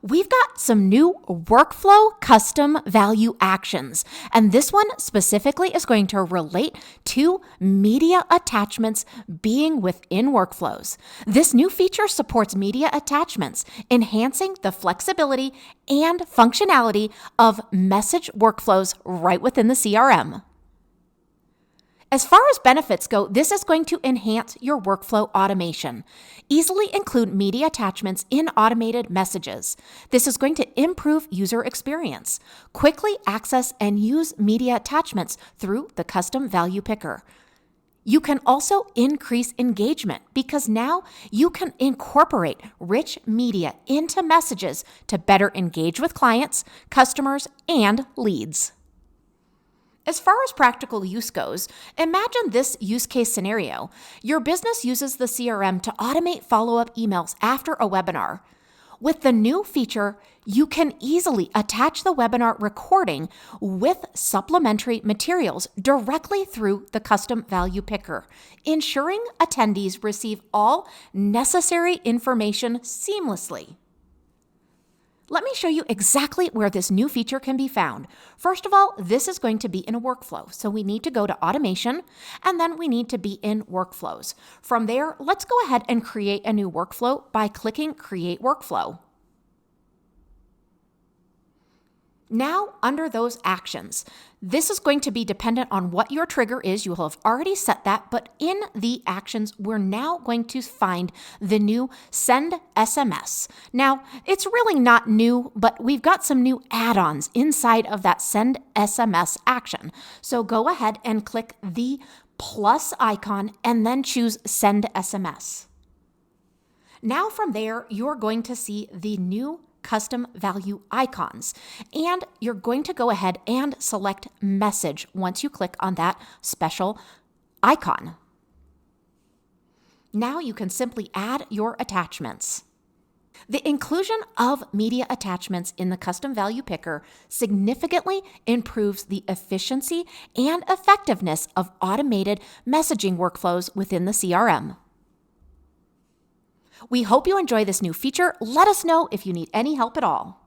we've got some new workflow custom value actions. And this one specifically is going to relate to media attachments being within workflows. This new feature supports media attachments, enhancing the flexibility and functionality of message workflows right within the CRM. As far as benefits go, this is going to enhance your workflow automation. Easily include media attachments in automated messages. This is going to improve user experience. Quickly access and use media attachments through the custom value picker. You can also increase engagement because now you can incorporate rich media into messages to better engage with clients, customers, and leads. As far as practical use goes, imagine this use case scenario. Your business uses the CRM to automate follow-up emails after a webinar. With the new feature, you can easily attach the webinar recording with supplementary materials directly through the custom value picker, ensuring attendees receive all necessary information seamlessly. Let me show you exactly where this new feature can be found. First of all, this is going to be in a workflow. So we need to go to automation, and then we need to be in workflows. From there, let's go ahead and create a new workflow by clicking Create Workflow. Now, under those actions, this is going to be dependent on what your trigger is. You will have already set that, but in the actions, we're now going to find the new Send SMS. Now, it's really not new, but we've got some new add-ons inside of that Send SMS action. So go ahead and click the plus icon and then choose Send SMS. Now from there, you're going to see the new custom value icons, and you're going to go ahead and select message once you click on that special icon. Now you can simply add your attachments. The inclusion of media attachments in the custom value picker significantly improves the efficiency and effectiveness of automated messaging workflows within the CRM. We hope you enjoy this new feature. Let us know if you need any help at all.